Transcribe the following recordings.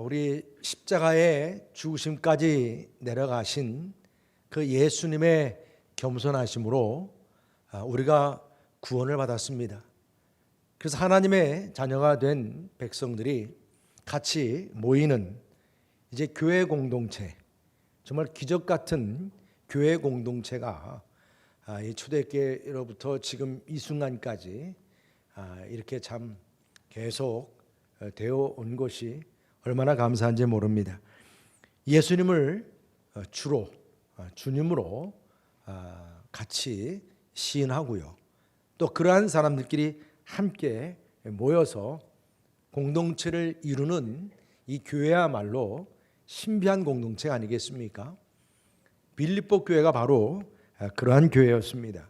우리 십자가의 죽으심까지 내려가신 그 예수님의 겸손하심으로 우리가 구원을 받았습니다. 그래서 하나님의 자녀가 된 백성들이 같이 모이는 이제 교회 공동체, 정말 기적 같은 교회 공동체가 이 초대교회로부터 지금 이 순간까지 이렇게 참 계속 되어 온 것이 얼마나 감사한지 모릅니다. 예수님을 주로 주님으로 같이 시인하고요. 또 그러한 사람들끼리 함께 모여서 공동체를 이루는 이 교회야말로 신비한 공동체 아니겠습니까? 빌립보 교회가 바로 그러한 교회였습니다.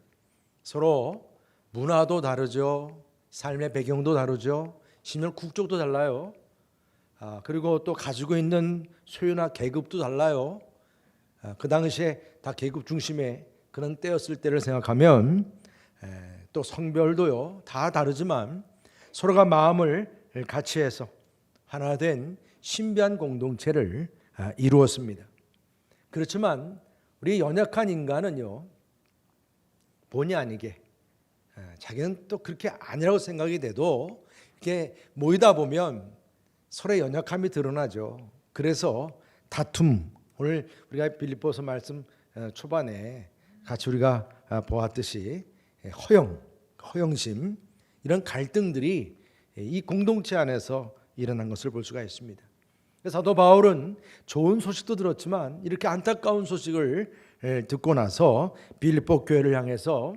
서로 문화도 다르죠. 삶의 배경도 다르죠. 심지어 국적도 달라요. 그리고 또 가지고 있는 소유나 계급도 달라요. 그 당시에 다 계급 중심의 그런 때였을 때를 생각하면 또 성별도요 다 다르지만 서로가 마음을 같이 해서 하나 된 신비한 공동체를 이루었습니다. 그렇지만 우리 연약한 인간은요 본의 아니게 자기는 또 그렇게 아니라고 생각이 돼도 이렇게 모이다 보면 서로의 연약함이 드러나죠. 그래서 다툼, 오늘 우리가 빌립보서 말씀 초반에 같이 우리가 보았듯이 허영심 이런 갈등들이 이 공동체 안에서 일어난 것을 볼 수가 있습니다. 사도 바울은 좋은 소식도 들었지만 이렇게 안타까운 소식을 듣고 나서 빌립보 교회를 향해서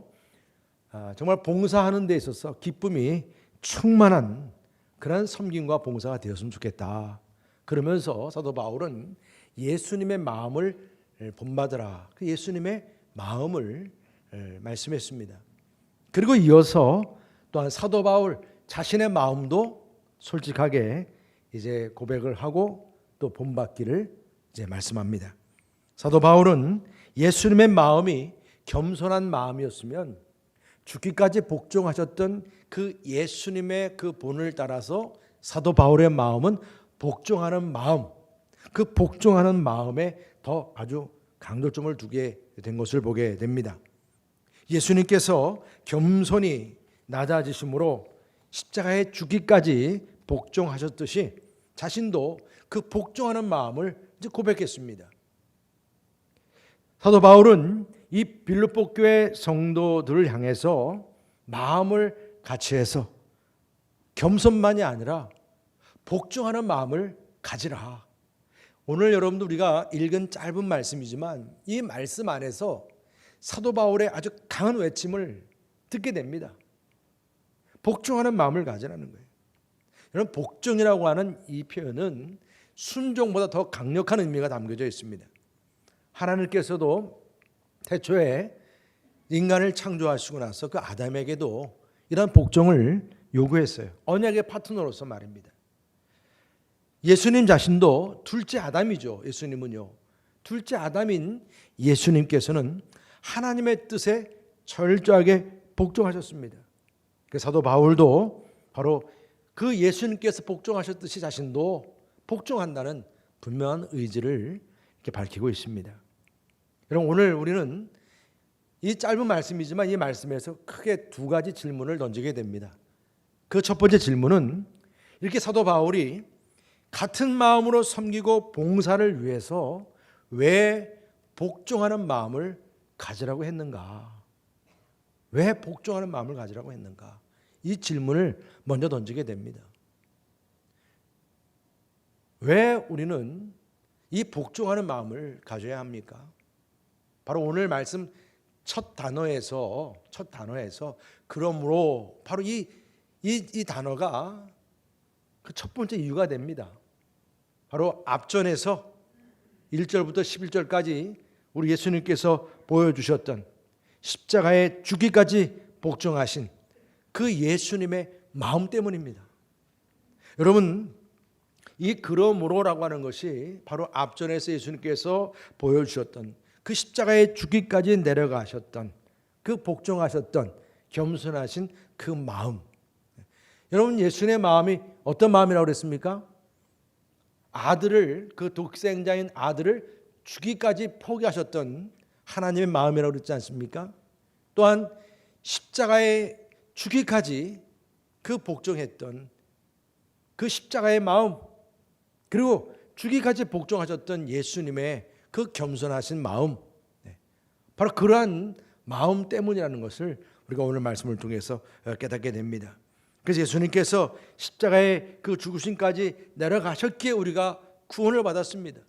정말 봉사하는 데 있어서 기쁨이 충만한 그런 섬김과 봉사가 되었으면 좋겠다. 그러면서 사도 바울은 예수님의 마음을 본받으라. 그 예수님의 마음을 말씀했습니다. 그리고 이어서 또한 사도 바울 자신의 마음도 솔직하게 이제 고백을 하고 또 본받기를 이제 말씀합니다. 사도 바울은 예수님의 마음이 겸손한 마음이었으면 죽기까지 복종하셨던 그 예수님의 그 본을 따라서 사도 바울의 마음은 복종하는 마음, 그 복종하는 마음에 더 아주 강조점을 두게 된 것을 보게 됩니다. 예수님께서 겸손히 낮아지심으로 십자가에 죽기까지 복종하셨듯이 자신도 그 복종하는 마음을 이제 고백했습니다. 사도 바울은 이 빌립보 교회 성도들을 향해서 마음을 같이 해서 겸손만이 아니라 복종하는 마음을 가지라. 오늘 여러분들 우리가 읽은 짧은 말씀이지만 이 말씀 안에서 사도 바울의 아주 강한 외침을 듣게 됩니다. 복종하는 마음을 가지라는 거예요. 여러분 복종이라고 하는 이 표현은 순종보다 더 강력한 의미가 담겨져 있습니다. 하나님께서도 태초에 인간을 창조하시고 나서 그 아담에게도 이런 복종을 요구했어요. 언약의 파트너로서 말입니다. 예수님 자신도 둘째 아담이죠. 예수님은요. 둘째 아담인 예수님께서는 하나님의 뜻에 철저하게 복종하셨습니다. 사도 바울도 바로 그 예수님께서 복종하셨듯이 자신도 복종한다는 분명한 의지를 이렇게 밝히고 있습니다. 여러분 오늘 우리는 이 짧은 말씀이지만 이 말씀에서 크게 두 가지 질문을 던지게 됩니다. 그 첫 번째 질문은 이렇게 사도 바울이 같은 마음으로 섬기고 봉사를 위해서 왜 복종하는 마음을 가지라고 했는가? 왜 복종하는 마음을 가지라고 했는가? 이 질문을 먼저 던지게 됩니다. 왜 우리는 이 복종하는 마음을 가져야 합니까? 바로 오늘 말씀 첫 단어에서 그러므로 바로 이 단어가 그 첫 번째 이유가 됩니다. 바로 앞전에서 1절부터 11절까지 우리 예수님께서 보여주셨던 십자가에 죽기까지 복종하신 그 예수님의 마음 때문입니다. 여러분 이 그러므로라고 하는 것이 바로 앞전에서 예수님께서 보여주셨던 그 십자가에 죽기까지 내려가셨던 그 복종하셨던 겸손하신 그 마음. 여러분 예수님의 마음이 어떤 마음이라고 그랬습니까? 아들을, 그 독생자인 아들을 주기까지 포기하셨던 하나님의 마음이라고 그랬지 않습니까? 또한 십자가에 주기까지 그 복종했던 그 십자가의 마음, 그리고 주기까지 복종하셨던 예수님의 그 겸손하신 마음, 바로 그러한 마음 때문이라는 것을 우리가 오늘 말씀을 통해서 깨닫게 됩니다. 그래서 예수님께서 십자가의 그 죽으심까지 내려가셨기에 우리가 구원을 받았습니다.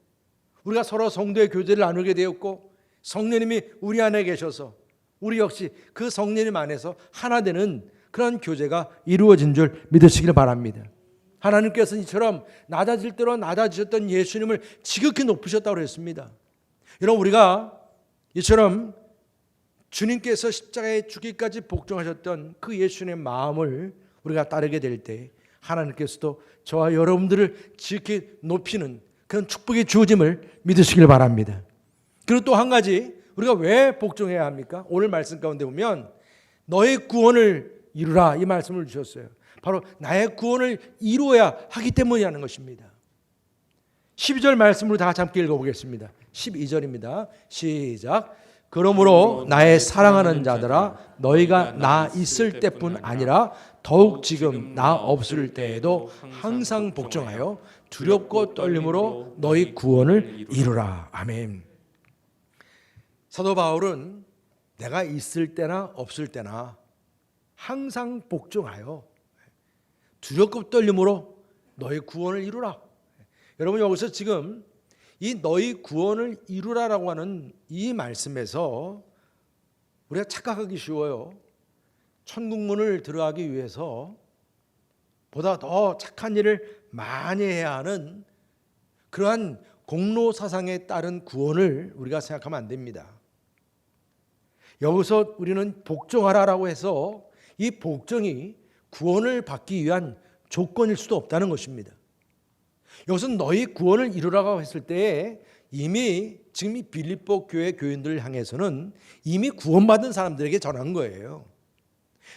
우리가 서로 성도의 교제를 나누게 되었고, 성령님이 우리 안에 계셔서 우리 역시 그 성령님 안에서 하나 되는 그런 교제가 이루어진 줄 믿으시길 바랍니다. 하나님께서는 이처럼 낮아질 대로 낮아지셨던 예수님을 지극히 높으셨다고 했습니다. 여러분, 우리가 이처럼 주님께서 십자가에 죽기까지 복종하셨던 그 예수님의 마음을 우리가 따르게 될 때 하나님께서도 저와 여러분들을 지극히 높이는 그런 축복이 주어짐을 믿으시길 바랍니다. 그리고 또 한 가지, 우리가 왜 복종해야 합니까? 오늘 말씀 가운데 보면 너의 구원을 이루라, 이 말씀을 주셨어요. 바로 나의 구원을 이루어야 하기 때문이라는 것입니다. 12절 말씀으로 다 같이 함께 읽어보겠습니다. 12절입니다. 시작. 그러므로 나의 사랑하는 자들아, 너희가 나 있을 때뿐 아니라 더욱 지금 나 없을 때에도 항상 복종하여 두렵고 떨림으로 너희 구원을 이루라. 아멘. 사도 바울은 내가 있을 때나 없을 때나 항상 복종하여 두렵고 떨림으로 너희 구원을 이루라. 여러분, 여기서 지금 이 너희 구원을 이루라라고 하는 이 말씀에서 우리가 착각하기 쉬워요. 천국문을 들어가기 위해서 보다 더 착한 일을 많이 해야 하는 그러한 공로 사상에 따른 구원을 우리가 생각하면 안 됩니다. 여기서 우리는 복종하라라고 해서 이 복종이 구원을 받기 위한 조건일 수도 없다는 것입니다. 여기서 너희 구원을 이루라고 했을 때 이미 지금 이 빌립보 교회 교인들을 향해서는 이미 구원받은 사람들에게 전한 거예요.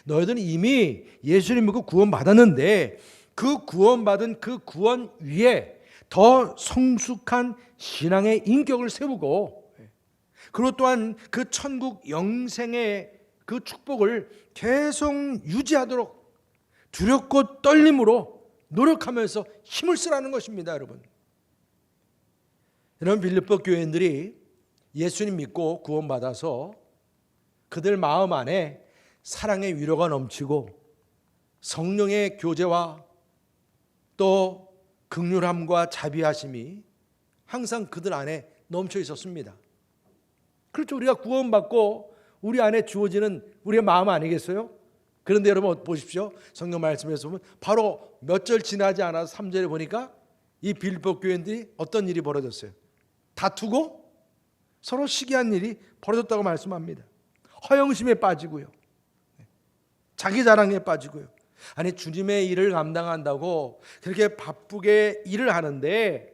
너희들은 이미 예수님 믿고 구원받았는데 그 구원받은 그 구원 위에 더 성숙한 신앙의 인격을 세우고, 그리고 또한 그 천국 영생의 그 축복을 계속 유지하도록 두렵고 떨림으로 노력하면서 힘을 쓰라는 것입니다. 여러분, 빌립보 교인들이 예수님 믿고 구원받아서 그들 마음 안에 사랑의 위로가 넘치고 성령의 교제와 또 긍휼함과 자비하심이 항상 그들 안에 넘쳐 있었습니다. 그렇죠. 우리가 구원받고 우리 안에 주어지는 우리의 마음 아니겠어요? 그런데 여러분 보십시오. 성경 말씀에서 보면 바로 몇 절 지나지 않아서 3절에 보니까 이 빌립보 교인들이 어떤 일이 벌어졌어요? 다투고 서로 시기한 일이 벌어졌다고 말씀합니다. 허영심에 빠지고요, 자기 자랑에 빠지고요. 아니, 주님의 일을 감당한다고 그렇게 바쁘게 일을 하는데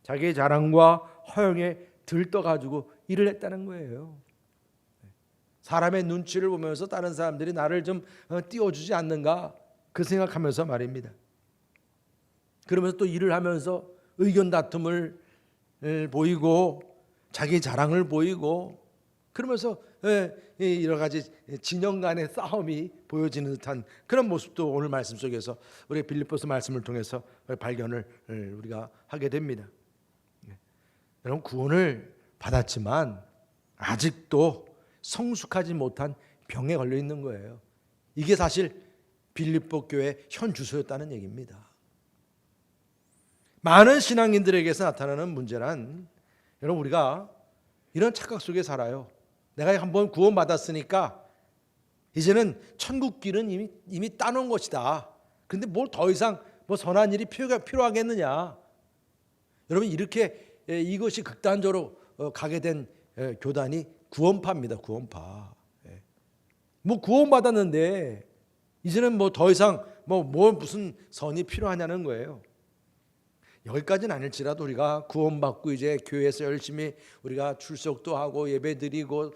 자기 자랑과 허영에 들떠가지고 일을 했다는 거예요. 사람의 눈치를 보면서 다른 사람들이 나를 좀 띄워주지 않는가, 그 생각하면서 말입니다. 그러면서 또 일을 하면서 의견 다툼을 보이고 자기 자랑을 보이고, 그러면서 여러 가지 진영 간의 싸움이 보여지는 듯한 그런 모습도 오늘 말씀 속에서 우리 빌립보서 말씀을 통해서 발견을 우리가 하게 됩니다. 여러분, 구원을 받았지만 아직도 성숙하지 못한 병에 걸려 있는 거예요. 이게 사실 빌립보 교회 현 주소였다는 얘기입니다. 많은 신앙인들에게서 나타나는 문제란, 여러분, 우리가 이런 착각 속에 살아요. 내가 한번 구원받았으니까 이제는 천국 길은 이미 따놓은 것이다. 그런데 뭘 더 이상 선한 일이 필요하겠느냐. 여러분, 이렇게 이것이 극단적으로 가게 된 교단이 구원파입니다. 구원파. 구원받았는데 이제는 더 이상 무슨 선이 필요하냐는 거예요. 여기까지는 아닐지라도 우리가 구원받고 이제 교회에서 열심히 우리가 출석도 하고 예배드리고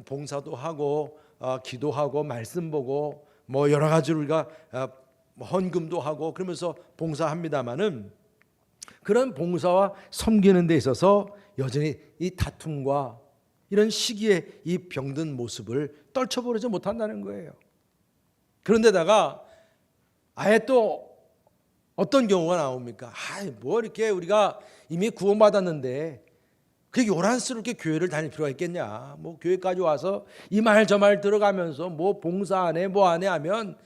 봉사도 하고 기도하고 말씀 보고 여러 가지로 우리가 헌금도 하고 그러면서 봉사합니다마는, 그런 봉사와 섬기는 데 있어서 여전히 이 다툼과 이런 시기에 이 병든 모습을 떨쳐버리지 못한다는 거예요. 그런데다가 아예 또 어떤 경우가 나옵니까? 뭐 이렇게 우리가 이미 구원받았는데 그게 요란스럽게 교회를 다닐 필요가 있겠냐? 뭐 교회까지 와서 이 말 저 말 들어가면서 뭐 봉사 안 해 뭐 안 해 하면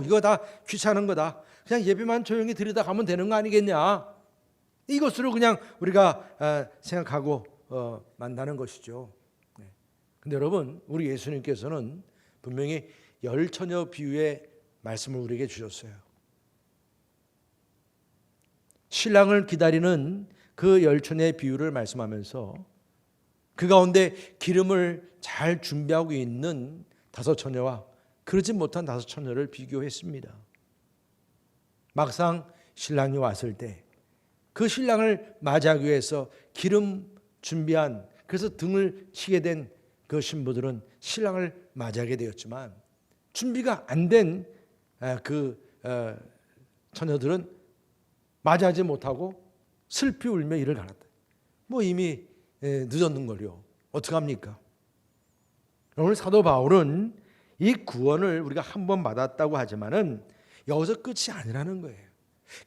이거 다 귀찮은 거다. 그냥 예배만 조용히 드리다 가면 되는 거 아니겠냐? 이것으로 그냥 우리가 생각하고 만나는 것이죠. 근데 여러분, 우리 예수님께서는 분명히 열 처녀 비유의 말씀을 우리에게 주셨어요. 신랑을 기다리는 그 열 처녀의 비유를 말씀하면서 그 가운데 기름을 잘 준비하고 있는 다섯 처녀와 그러지 못한 다섯 처녀를 비교했습니다. 막상 신랑이 왔을 때 그 신랑을 맞이하기 위해서 기름 준비한, 그래서 등을 치게 된 그 신부들은 신랑을 맞이하게 되었지만 준비가 안 된 그 처녀들은 맞이하지 못하고 슬피 울며 이를 갈았다. 뭐 이미 늦었는걸요. 어떡합니까? 오늘 사도 바울은 이 구원을 우리가 한 번 받았다고 하지만은 여기서 끝이 아니라는 거예요.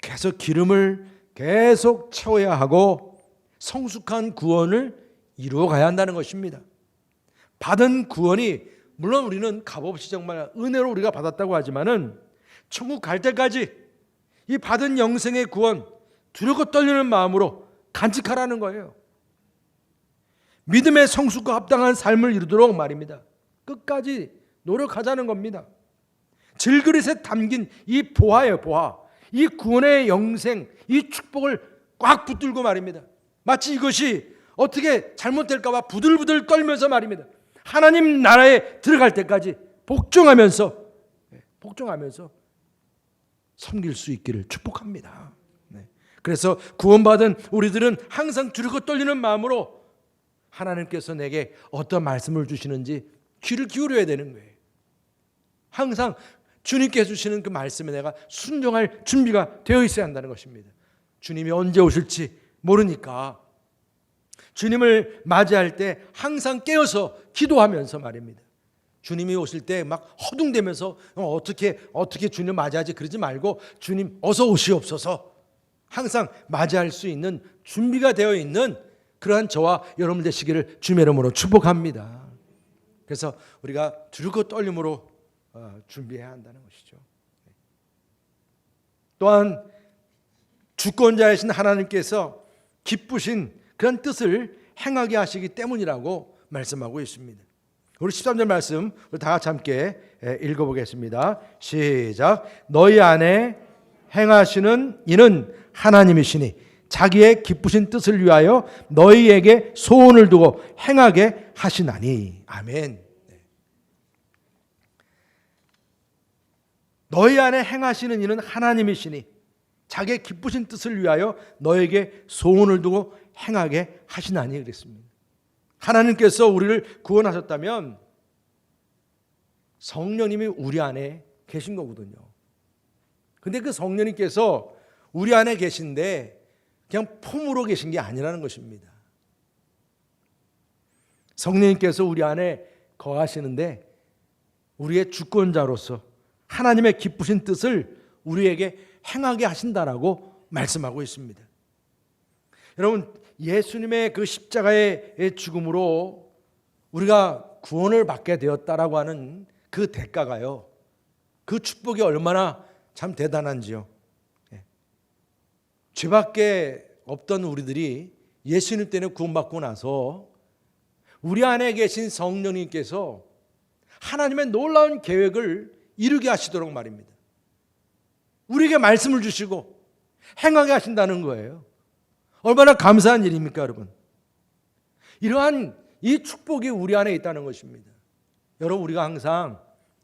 계속 기름을 계속 채워야 하고 성숙한 구원을 이루어 가야 한다는 것입니다. 받은 구원이, 물론 우리는 값없이 정말 은혜로 우리가 받았다고 하지만은 천국 갈 때까지 이 받은 영생의 구원 두렵고 떨리는 마음으로 간직하라는 거예요. 믿음의 성숙과 합당한 삶을 이루도록 말입니다. 끝까지 노력하자는 겁니다. 질그릇에 담긴 이 보화예요, 보화. 이 구원의 영생, 이 축복을 꽉 붙들고 말입니다. 마치 이것이 어떻게 잘못될까 봐 부들부들 떨면서 말입니다. 하나님 나라에 들어갈 때까지 복종하면서 섬길 수 있기를 축복합니다. 그래서 구원받은 우리들은 항상 두렵고 떨리는 마음으로 하나님께서 내게 어떤 말씀을 주시는지 귀를 기울여야 되는 거예요. 항상 주님께 주시는 그 말씀에 내가 순종할 준비가 되어 있어야 한다는 것입니다. 주님이 언제 오실지 모르니까 주님을 맞이할 때 항상 깨어서 기도하면서 말입니다. 주님이 오실 때 막 허둥대면서 어떻게 주님 맞이하지 그러지 말고 주님 어서 오시옵소서, 항상 맞이할 수 있는 준비가 되어 있는 그러한 저와 여러분 되시기를 주님의 이름으로 축복합니다. 그래서 우리가 두렵고 떨림으로 준비해야 한다는 것이죠. 또한 주권자이신 하나님께서 기쁘신 그런 뜻을 행하게 하시기 때문이라고 말씀하고 있습니다. 우리 13절 말씀 우리 다 같이 함께 읽어보겠습니다. 시작. 너희 안에 행하시는 이는 하나님이시니 자기의 기쁘신 뜻을 위하여 너희에게 소원을 두고 행하게 하시나니. 아멘. 너희 안에 행하시는 이는 하나님이시니 자기의 기쁘신 뜻을 위하여 너에게 소원을 두고 행하게 하시나니 그랬습니다. 하나님께서 우리를 구원하셨다면 성령님이 우리 안에 계신 거거든요. 근데 그 성령님께서 우리 안에 계신데 그냥 폼으로 계신 게 아니라는 것입니다. 성령님께서 우리 안에 거하시는데 우리의 주권자로서 하나님의 기쁘신 뜻을 우리에게 행하게 하신다라고 말씀하고 있습니다. 여러분, 예수님의 그 십자가의 죽음으로 우리가 구원을 받게 되었다라고 하는 그 대가가요, 그 축복이 얼마나 참 대단한지요. 죄밖에 없던 우리들이 예수님 때문에 구원받고 나서 우리 안에 계신 성령님께서 하나님의 놀라운 계획을 이루게 하시도록 말입니다. 우리에게 말씀을 주시고 행하게 하신다는 거예요. 얼마나 감사한 일입니까, 여러분? 이러한 이 축복이 우리 안에 있다는 것입니다. 여러분, 우리가 항상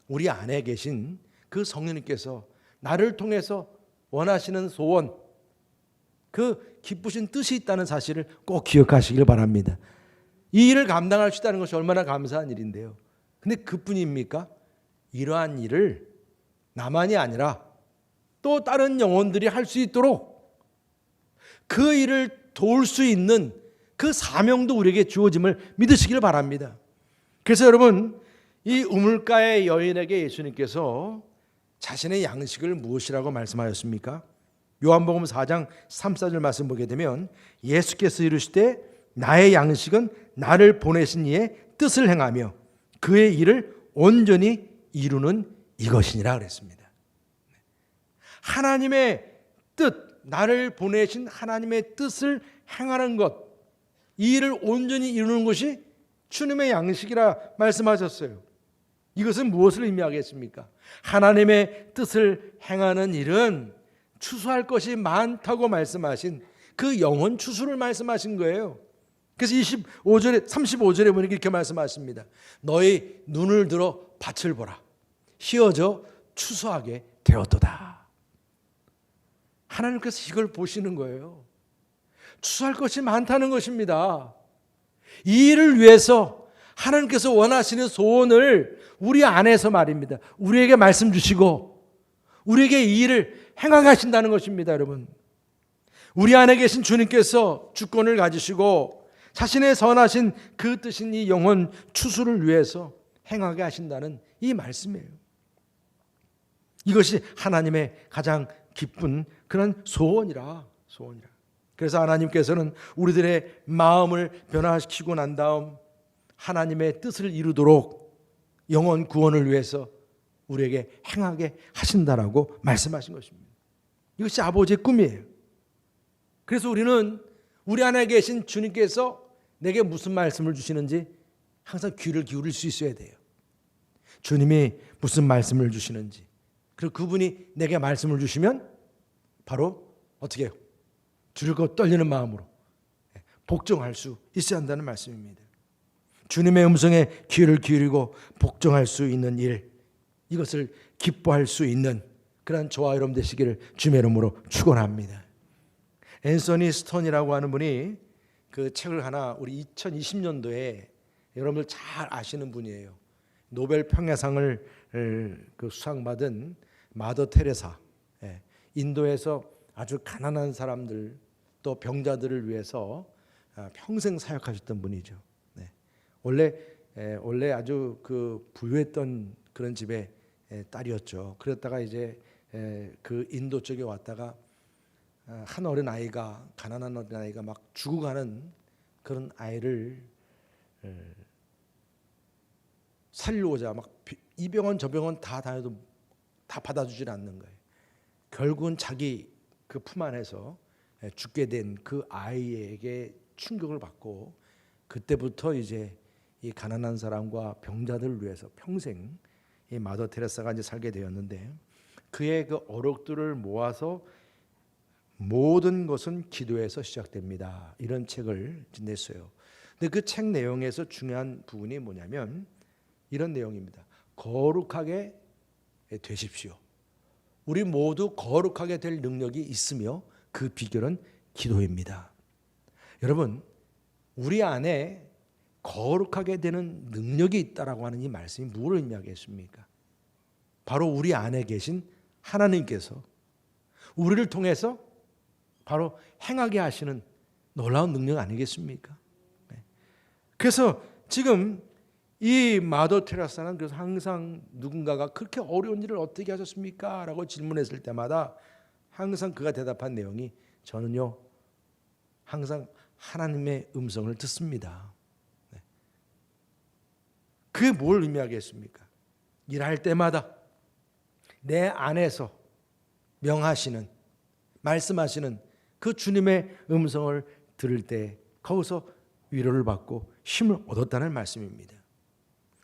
우리 안에 계신 그 성령님께서 나를 통해서 원하시는 소원, 그 기쁘신 뜻이 있다는 사실을 꼭 기억하시길 바랍니다. 이 일을 감당할 수 있다는 것이 얼마나 감사한 일인데요. 근데 그뿐입니까? 이러한 일을 나만이 아니라 또 다른 영혼들이 할 수 있도록 그 일을 도울 수 있는 그 사명도 우리에게 주어짐을 믿으시길 바랍니다. 그래서 여러분, 이 우물가의 여인에게 예수님께서 자신의 양식을 무엇이라고 말씀하셨습니까? 요한복음 4장 3, 4절 말씀 보게 되면 예수께서 이르시되 나의 양식은 나를 보내신 이의 뜻을 행하며 그의 일을 온전히 이루는 이것이니라 그랬습니다. 하나님의 뜻, 나를 보내신 하나님의 뜻을 행하는 것, 이 일을 온전히 이루는 것이 주님의 양식이라 말씀하셨어요. 이것은 무엇을 의미하겠습니까? 하나님의 뜻을 행하는 일은 추수할 것이 많다고 말씀하신 그 영혼 추수를 말씀하신 거예요. 그래서 35절에 보니까 이렇게 말씀하십니다. 너희 눈을 들어 밭을 보라. 휘어져 추수하게 되었도다. 하나님께서 이걸 보시는 거예요. 추수할 것이 많다는 것입니다. 이 일을 위해서 하나님께서 원하시는 소원을 우리 안에서 말입니다. 우리에게 말씀 주시고 우리에게 이 일을 행하게 하신다는 것입니다. 여러분, 우리 안에 계신 주님께서 주권을 가지시고 자신의 선하신 그 뜻인 이 영혼 추수를 위해서 행하게 하신다는 이 말씀이에요. 이것이 하나님의 가장 기쁜 그런 소원이라. 그래서 하나님께서는 우리들의 마음을 변화시키고 난 다음 하나님의 뜻을 이루도록 영혼 구원을 위해서 우리에게 행하게 하신다라고 말씀하신 것입니다. 이것이 아버지의 꿈이에요. 그래서 우리는 우리 안에 계신 주님께서 내게 무슨 말씀을 주시는지 항상 귀를 기울일 수 있어야 돼요. 주님이 무슨 말씀을 주시는지, 그리고 그분이 내게 말씀을 주시면 바로 어떻게 해요? 두렵고 떨리는 마음으로 복종할 수 있어야 한다는 말씀입니다. 주님의 음성에 귀를 기울이고 복종할 수 있는 일, 이것을 기뻐할 수 있는 그런 저와 여러분 되시기를 주님의 이름으로 축원합니다. 앤서니 스톤이라고 하는 분이 그 책을 하나 우리 2020년도에 여러분들 잘 아시는 분이에요. 노벨 평화상을 그 수상받은 마더 테레사, 인도에서 아주 가난한 사람들 또 병자들을 위해서 평생 사역하셨던 분이죠. 원래 아주 그 부유했던 그런 집의 딸이었죠. 그랬다가 이제 그 인도 쪽에 왔다가 한 어린 아이가, 가난한 어린 아이가 막 죽어가는 그런 아이를 살리고자 막 이 병원 저 병원 다 다녀도 다 받아주질 않는 거예요. 결국은 자기 그 품 안에서 죽게 된 그 아이에게 충격을 받고 그때부터 이제 이 가난한 사람과 병자들을 위해서 평생 이 마더 테레사가 이제 살게 되었는데, 그의 그 어록들을 모아서 모든 것은 기도에서 시작됩니다, 이런 책을 냈어요. 근데 그 책 내용에서 중요한 부분이 뭐냐면 이런 내용입니다. 거룩하게 되십시오. 우리 모두 거룩하게 될 능력이 있으며 그 비결은 기도입니다. 여러분, 우리 안에 거룩하게 되는 능력이 있다라고 하는 이 말씀이 무엇을 의미하겠습니까? 바로 우리 안에 계신 하나님께서 우리를 통해서 바로 행하게 하시는 놀라운 능력 아니겠습니까? 그래서 지금 이 마더 테레사는 그래서 항상 누군가가 그렇게 어려운 일을 어떻게 하셨습니까? 라고 질문했을 때마다 항상 그가 대답한 내용이 저는요 항상 하나님의 음성을 듣습니다. 그게 뭘 의미하겠습니까? 일할 때마다 내 안에서 명하시는, 말씀하시는 그 주님의 음성을 들을 때 거기서 위로를 받고 힘을 얻었다는 말씀입니다.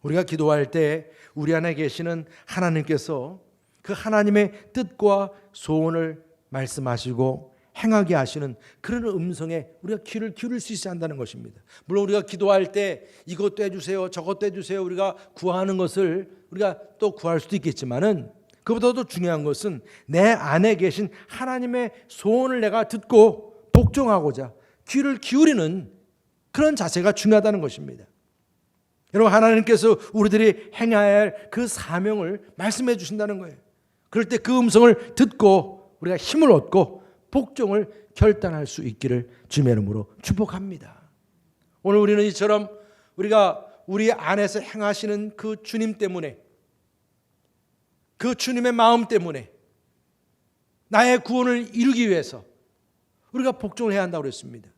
우리가 기도할 때 우리 안에 계시는 하나님께서 그 하나님의 뜻과 소원을 말씀하시고 행하게 하시는 그런 음성에 우리가 귀를 기울일 수 있어야 한다는 것입니다. 물론 우리가 기도할 때 이것도 해주세요, 저것도 해주세요, 우리가 구하는 것을 우리가 또 구할 수도 있겠지만은 그보다도 중요한 것은 내 안에 계신 하나님의 소원을 내가 듣고 복종하고자 귀를 기울이는 그런 자세가 중요하다는 것입니다. 여러분, 하나님께서 우리들이 행해야 할 그 사명을 말씀해 주신다는 거예요. 그럴 때 그 음성을 듣고 우리가 힘을 얻고 복종을 결단할 수 있기를 주님의 이름으로 축복합니다. 오늘 우리는 이처럼 우리가 우리 안에서 행하시는 그 주님 때문에, 그 주님의 마음 때문에 나의 구원을 이루기 위해서 우리가 복종을 해야 한다고 그랬습니다.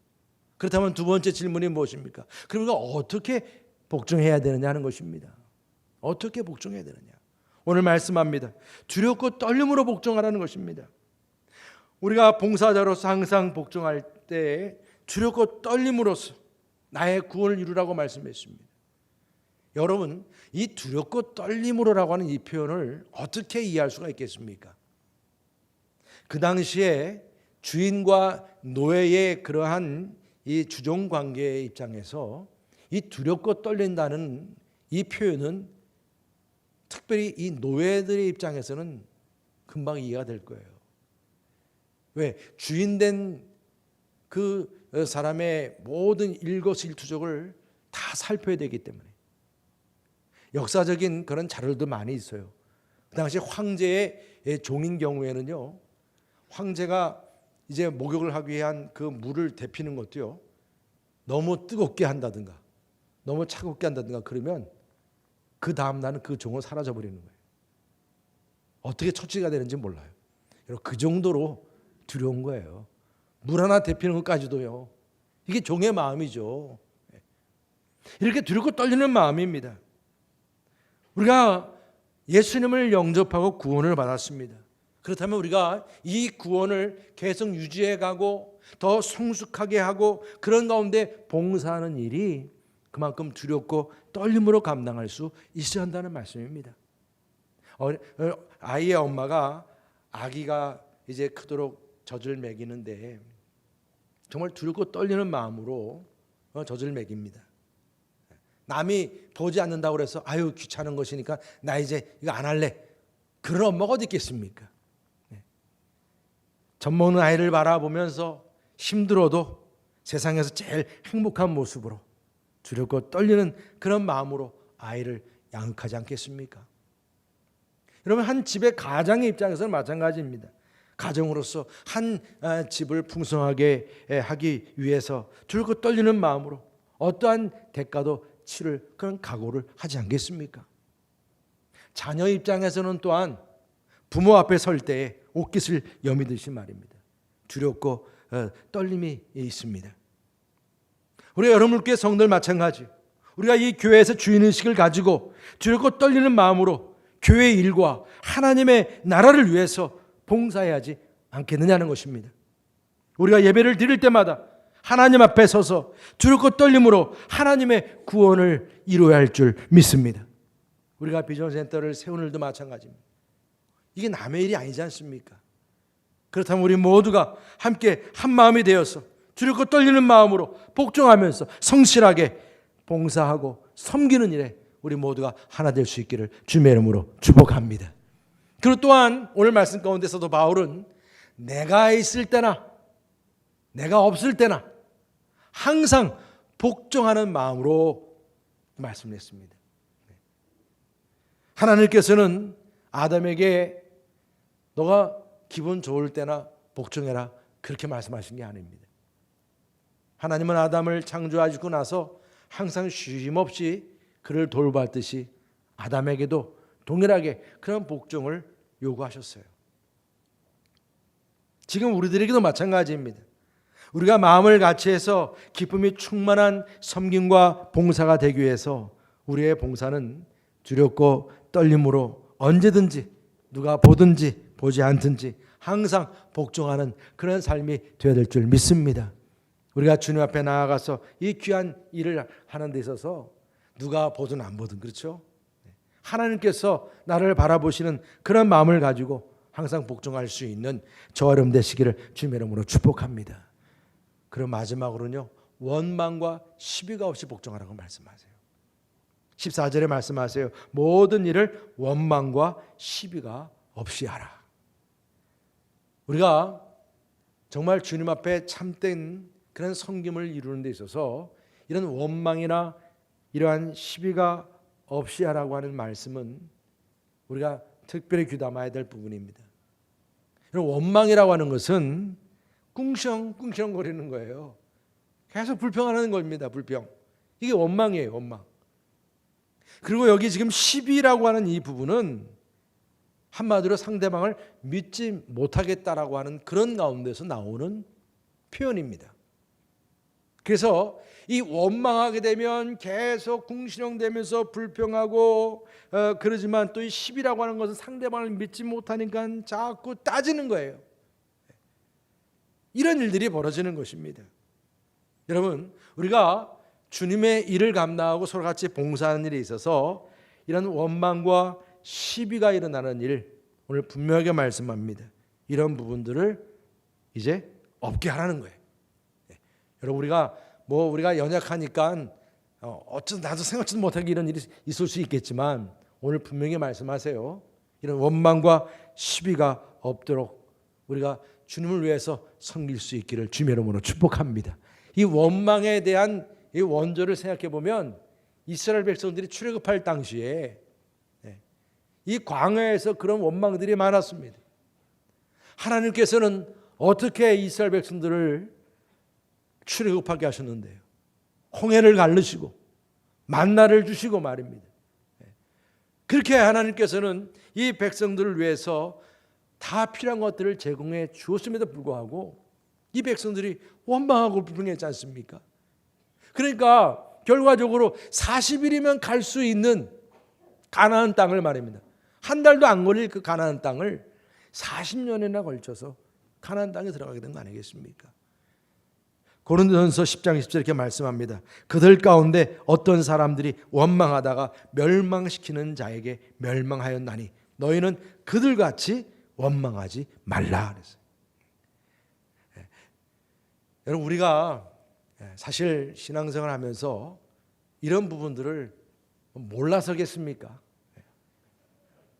그렇다면 두 번째 질문이 무엇입니까? 그럼 우리가 어떻게 복종해야 되느냐 하는 것입니다. 어떻게 복종해야 되느냐? 오늘 말씀합니다. 두렵고 떨림으로 복종하라는 것입니다. 우리가 봉사자로서 항상 복종할 때 두렵고 떨림으로써 나의 구원을 이루라고 말씀했습니다. 여러분, 이 두렵고 떨림으로라고 하는 이 표현을 어떻게 이해할 수가 있겠습니까? 그 당시에 주인과 노예의 그러한 이 주종 관계의 입장에서 이 두렵고 떨린다는 이 표현은 특별히 이 노예들의 입장에서는 금방 이해가 될 거예요. 왜? 주인된 그 사람의 모든 일거수일투족을 다 살펴야 되기 때문에. 역사적인 그런 자료도 많이 있어요. 그 당시 황제의 종인 경우에는요, 황제가 이제 목욕을 하기 위한 그 물을 데피는 것도요, 너무 뜨겁게 한다든가 너무 차갑게 한다든가 그러면 그 다음 날은 그 종은 사라져 버리는 거예요. 어떻게 처치가 되는지 몰라요. 그 정도로 두려운 거예요. 물 하나 데피는 것까지도요. 이게 종의 마음이죠. 이렇게 두렵고 떨리는 마음입니다. 우리가 예수님을 영접하고 구원을 받았습니다. 그렇다면 우리가 이 구원을 계속 유지해 가고 더 성숙하게 하고 그런 가운데 봉사하는 일이 그만큼 두렵고 떨림으로 감당할 수 있어야 한다는 말씀입니다. 아이의 엄마가 아기가 이제 크도록 젖을 먹이는데 정말 두렵고 떨리는 마음으로 젖을 먹입니다. 남이 보지 않는다고 해서 아유 귀찮은 것이니까 나 이제 이거 안 할래. 그런 엄마가 어디 있겠습니까? 젖 먹는 아이를 바라보면서 힘들어도 세상에서 제일 행복한 모습으로 두렵고 떨리는 그런 마음으로 아이를 양육하지 않겠습니까? 여러분, 한 집의 가장의 입장에서는 마찬가지입니다. 가정으로서 한 집을 풍성하게 하기 위해서 두렵고 떨리는 마음으로 어떠한 대가도 치를 그런 각오를 하지 않겠습니까? 자녀 입장에서는 또한 부모 앞에 설 때에 옷깃을 여미듯이 말입니다. 두렵고 떨림이 있습니다. 우리 여러분께 성도들 마찬가지. 우리가 이 교회에서 주인의식을 가지고 두렵고 떨리는 마음으로 교회의 일과 하나님의 나라를 위해서 봉사해야지 않겠느냐는 것입니다. 우리가 예배를 드릴 때마다 하나님 앞에 서서 두렵고 떨림으로 하나님의 구원을 이루어야 할 줄 믿습니다. 우리가 비전센터를 세우는 일도 마찬가지입니다. 이게 남의 일이 아니지 않습니까? 그렇다면 우리 모두가 함께 한 마음이 되어서 두렵고 떨리는 마음으로 복종하면서 성실하게 봉사하고 섬기는 일에 우리 모두가 하나 될 수 있기를 주님의 이름으로 축복합니다. 그리고 또한 오늘 말씀 가운데서도 바울은 내가 있을 때나 내가 없을 때나 항상 복종하는 마음으로 말씀을 했습니다. 하나님께서는 아담에게 너가 기분 좋을 때나 복종해라 그렇게 말씀하신 게 아닙니다. 하나님은 아담을 창조하시고 나서 항상 쉼없이 그를 돌봤듯이 아담에게도 동일하게 그런 복종을 요구하셨어요. 지금 우리들에게도 마찬가지입니다. 우리가 마음을 같이해서 기쁨이 충만한 섬김과 봉사가 되기 위해서 우리의 봉사는 두렵고 떨림으로 언제든지 누가 보든지 보지 않든지 항상 복종하는 그런 삶이 되어야 될 줄 믿습니다. 우리가 주님 앞에 나아가서 이 귀한 일을 하는 데 있어서 누가 보든 안 보든 그렇죠? 하나님께서 나를 바라보시는 그런 마음을 가지고 항상 복종할 수 있는 저와 여러분 되시기를 주님의 이름으로 축복합니다. 그럼 마지막으로는요, 원망과 시비가 없이 복종하라고 말씀하세요. 14절에 말씀하세요. 모든 일을 원망과 시비가 없이 하라. 우리가 정말 주님 앞에 참된 그런 섬김을 이루는 데 있어서 이런 원망이나 이러한 시비가 없이 하라고 하는 말씀은 우리가 특별히 귀담아야 될 부분입니다. 원망이라고 하는 것은 꿍시렁꿍시렁 거리는 거예요. 계속 불평하는 겁니다. 불평. 이게 원망이에요. 원망. 그리고 여기 지금 시비라고 하는 이 부분은 한마디로 상대방을 믿지 못하겠다라고 하는 그런 가운데서 나오는 표현입니다. 그래서 이 원망하게 되면 계속 궁시렁대면서 불평하고 그러지만 또 이 시비라고 하는 것은 상대방을 믿지 못하니까 자꾸 따지는 거예요. 이런 일들이 벌어지는 것입니다. 여러분, 우리가 주님의 일을 감당하고 서로 같이 봉사하는 일에 있어서 이런 원망과 시비가 일어나는 일, 오늘 분명하게 말씀합니다. 이런 부분들을 이제 없게 하라는 거예요. 여러분, 우리가 연약하니까 어쩌다 나도 생각지도 못하게 이런 일이 있을 수 있겠지만 오늘 분명히 말씀하세요. 이런 원망과 시비가 없도록 우리가 주님을 위해서 섬길 수 있기를 주님의 이름으로 축복합니다. 이 원망에 대한 이 원조를 생각해 보면 이스라엘 백성들이 출애굽할 당시에 이 광야에서 그런 원망들이 많았습니다. 하나님께서는 어떻게 이스라엘 백성들을 출애굽하게 하셨는데요. 홍해를 가르시고 만나를 주시고 말입니다. 그렇게 하나님께서는 이 백성들을 위해서 다 필요한 것들을 제공해 주었음에도 불구하고 이 백성들이 원망하고 불평했지 않습니까? 그러니까 결과적으로 40일이면 갈 수 있는 가나안 땅을 말입니다. 한 달도 안 걸릴 그 가나안 땅을 40년이나 걸쳐서 가나안 땅에 들어가게 된 거 아니겠습니까? 고린도전서 10장 20절 이렇게 말씀합니다. 그들 가운데 어떤 사람들이 원망하다가 멸망시키는 자에게 멸망하였나니 너희는 그들같이 원망하지 말라 그랬어요. 여러분, 우리가 사실 신앙생활 하면서 이런 부분들을 몰라서겠습니까?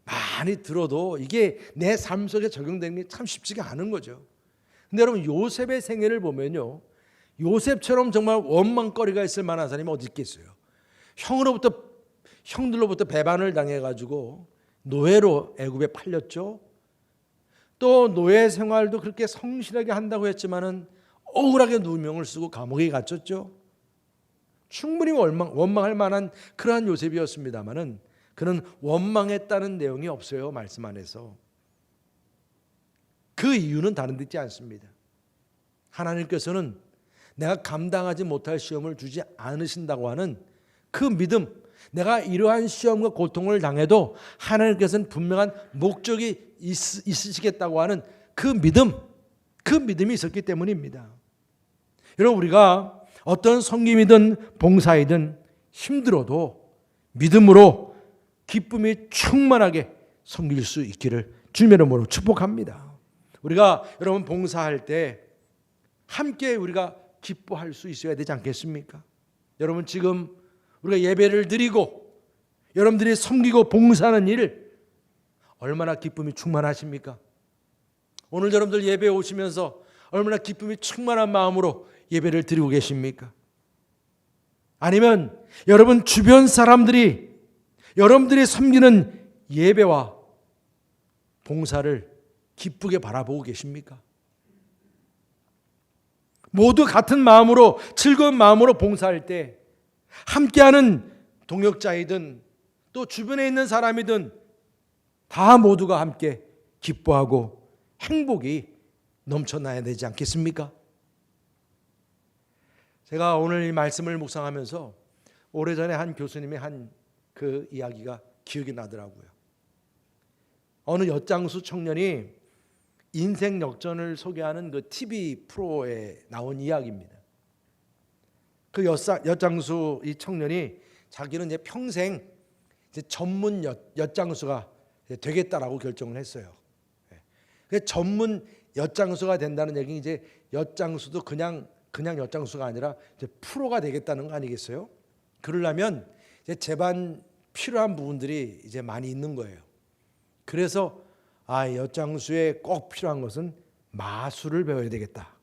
많이 들어도 이게 내 삶 속에 적용되는 게 참 쉽지가 않은 거죠. 근데 여러분, 요셉의 생애를 보면요, 요셉처럼 정말 원망거리가 있을 만한 사람이 어디 있겠어요? 형들로부터 배반을 당해가지고 노예로 애굽에 팔렸죠. 또 노예 생활도 그렇게 성실하게 한다고 했지만은 억울하게 누명을 쓰고 감옥에 갇혔죠. 충분히 원망할 만한 그러한 요셉이었습니다만은 그는 원망했다는 내용이 없어요. 말씀 안에서. 그 이유는 다른 데 있지 않습니다. 하나님께서는 내가 감당하지 못할 시험을 주지 않으신다고 하는 그 믿음, 내가 이러한 시험과 고통을 당해도 하나님께서는 분명한 목적이 있으시겠다고 하는 그 믿음이 있었기 때문입니다. 여러분, 우리가 어떤 섬김이든 봉사이든 힘들어도 믿음으로 기쁨이 충만하게 섬길 수 있기를 주님의 이름으로 축복합니다. 우리가 여러분 봉사할 때 함께 우리가 기뻐할 수 있어야 되지 않겠습니까? 여러분, 지금 우리가 예배를 드리고 여러분들이 섬기고 봉사하는 일 얼마나 기쁨이 충만하십니까? 오늘 여러분들 예배에 오시면서 얼마나 기쁨이 충만한 마음으로 예배를 드리고 계십니까? 아니면 여러분 주변 사람들이 여러분들이 섬기는 예배와 봉사를 기쁘게 바라보고 계십니까? 모두 같은 마음으로 즐거운 마음으로 봉사할 때 함께하는 동역자이든 또 주변에 있는 사람이든 다 모두가 함께 기뻐하고 행복이 넘쳐나야 되지 않겠습니까? 제가 오늘 이 말씀을 묵상하면서 오래전에 한 교수님의 한 그 이야기가 기억이 나더라고요. 어느 엿장수 청년이 인생 역전을 소개하는 그 TV 프로에 나온 이야기입니다. 그 엿장수 이 청년이 자기는 이제 평생 이제 전문 엿장수가 되겠다라고 결정을 했어요. 그 전문 엿장수가 된다는 얘기는 이제 엿장수도 그냥 엿장수가 아니라 이제 프로가 되겠다는 거 아니겠어요? 그러려면 이제 제반 필요한 부분들이 이제 많이 있는 거예요. 그래서 엿장수에 꼭 필요한 것은 마술을 배워야 되겠다.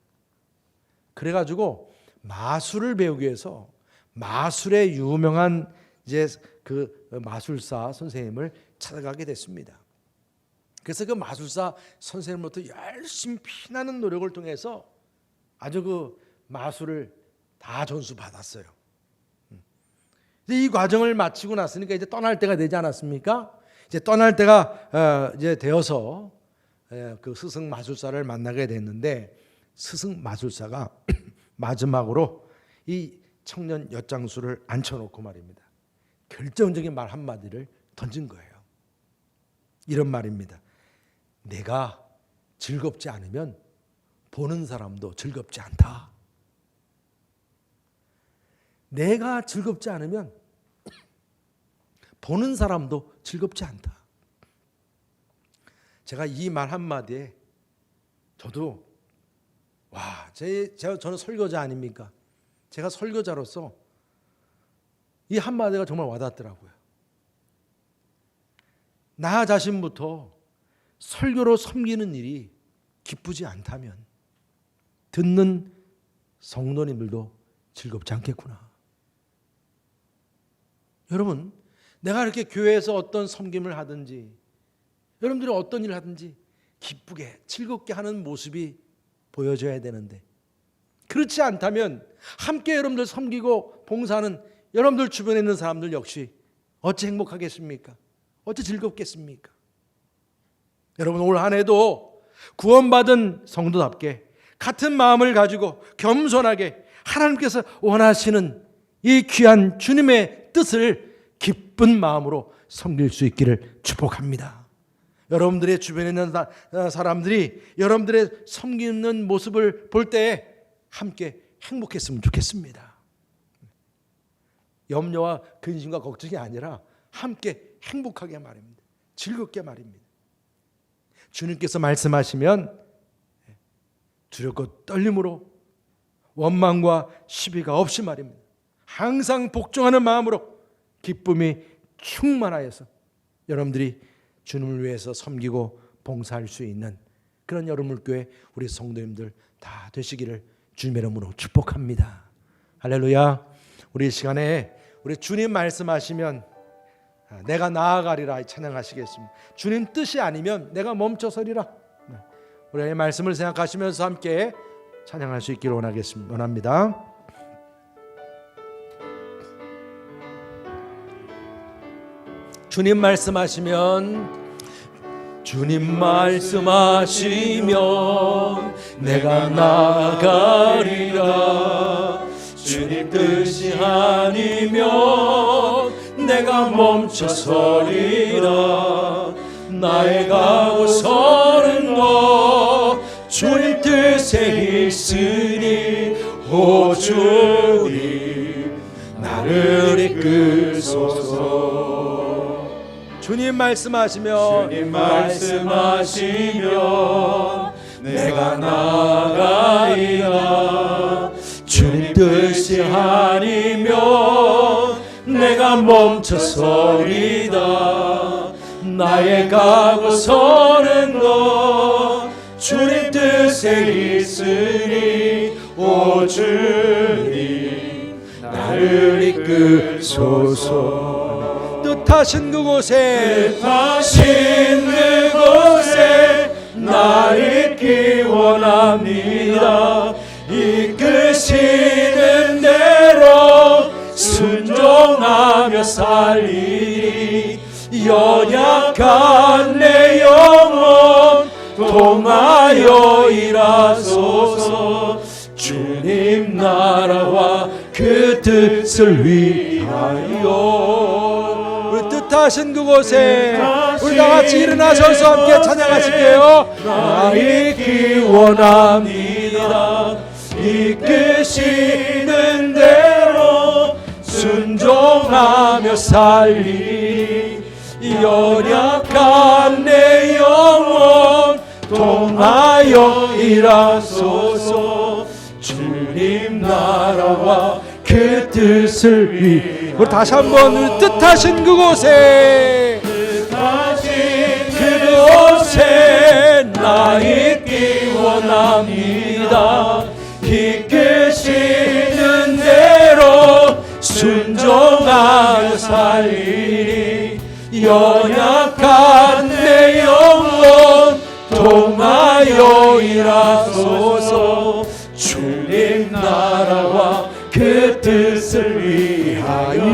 그래가지고 마술을 배우기 위해서 마술의 유명한 이제 그 마술사 선생님을 찾아가게 됐습니다. 그래서 그 마술사 선생님으로부터 열심히 피나는 노력을 통해서 아주 그 마술을 다 전수 받았어요. 이 과정을 마치고 났으니까 이제 떠날 때가 되지 않았습니까? 이제 떠날 때가 이제 되어서 그 스승 마술사를 만나게 됐는데, 스승 마술사가 마지막으로 이 청년 엿장수를 앉혀놓고 말입니다, 결정적인 말 한마디를 던진 거예요. 이런 말입니다. 내가 즐겁지 않으면 보는 사람도 즐겁지 않다. 내가 즐겁지 않으면 보는 사람도 즐겁지 않다. 제가 이 말 한마디에 저도 저는 설교자 아닙니까? 제가 설교자로서 이 한마디가 정말 와닿더라고요. 나 자신부터 설교로 섬기는 일이 기쁘지 않다면 듣는 성도님들도 즐겁지 않겠구나. 여러분, 내가 이렇게 교회에서 어떤 섬김을 하든지, 여러분들이 어떤 일을 하든지 기쁘게 즐겁게 하는 모습이 보여져야 되는데, 그렇지 않다면 함께 여러분들 섬기고 봉사하는 여러분들 주변에 있는 사람들 역시 어찌 행복하겠습니까? 어찌 즐겁겠습니까? 여러분, 올 한 해도 구원받은 성도답게 같은 마음을 가지고 겸손하게 하나님께서 원하시는 이 귀한 주님의 뜻을 기쁜 마음으로 섬길 수 있기를 축복합니다. 여러분들의 주변에 있는 사람들이 여러분들의 섬기는 모습을 볼 때 함께 행복했으면 좋겠습니다. 염려와 근심과 걱정이 아니라 함께 행복하게 말입니다. 즐겁게 말입니다. 주님께서 말씀하시면 두렵고 떨림으로 원망과 시비가 없이 말입니다. 항상 복종하는 마음으로 기쁨이 충만하여서 여러분들이 주님을 위해서 섬기고 봉사할 수 있는 그런 여러분교회 우리 성도님들 다 되시기를 주님의 이름으로 축복합니다. 할렐루야. 우리 시간에 우리 주님 말씀하시면 내가 나아가리라 찬양하시겠습니다. 주님 뜻이 아니면 내가 멈춰서리라. 우리의 말씀을 생각하시면서 함께 찬양할 수 있기를 원합니다. 주님 말씀하시면 내가 나아가리라. 주님 뜻이 아니면 내가 멈춰서리라. 나의 가고 서는 것 주님 뜻에 있으니 오 주님 나를 이끄소서. 주님 말씀하시면 내가 나아가리라. 주님 뜻이 아니면 내가 멈춰서리다. 나의 가고 서는 것 주님 뜻에 있으니 오 주님 나를 이끄소서. 뜻하신 그곳에 나 있기 원합니다. 이끄시는 대로 순종하며 살리리. 연약한 내 영혼 통하여 일하소서. 주님 나라와 그 뜻을 위하여. 우리 뜻하신 그곳에 우리 다같이 일어나셔서 함께 찬양하실게요. 나 있기 원합니다. 이끄시는 대로 순종하며 살리리. 연약한 내 영혼 통하여 일하소서. 주님 나라와 그 뜻을 위해. 우리 다시 한번 우리 뜻하신 그곳에 나 있기 원합니다. 이끄시는 대로 순종하며 살리리. 연약한 내 영혼 통하여 일하소서.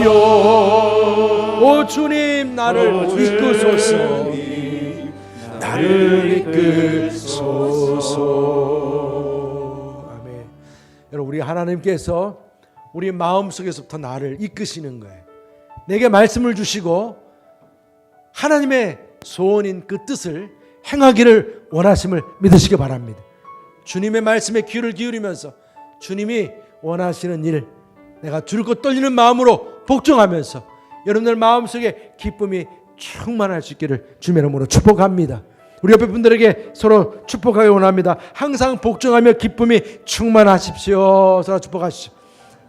주여. 오 주님, 나를 이끄소서. 나를 이끄소서. 아멘. 여러분, 우리 하나님께서 우리 마음속에서부터 나를 이끄시는 거예요. 내게 말씀을 주시고 하나님의 소원인 그 뜻을 행하기를 원하심을 믿으시기 바랍니다. 주님의 말씀에 귀를 기울이면서 주님이 원하시는 일, 내가 줄곧 떨리는 마음으로 복종하면서 여러분들 마음속에 기쁨이 충만할 수 있기를 주님의 이름으로 축복합니다. 우리 옆에 분들에게 서로 축복하기 원합니다. 항상 복종하며 기쁨이 충만하십시오. 서로 축복하시죠.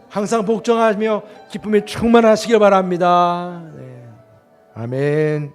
항상 복종하며 기쁨이 충만하시길 바랍니다. 네. 아멘.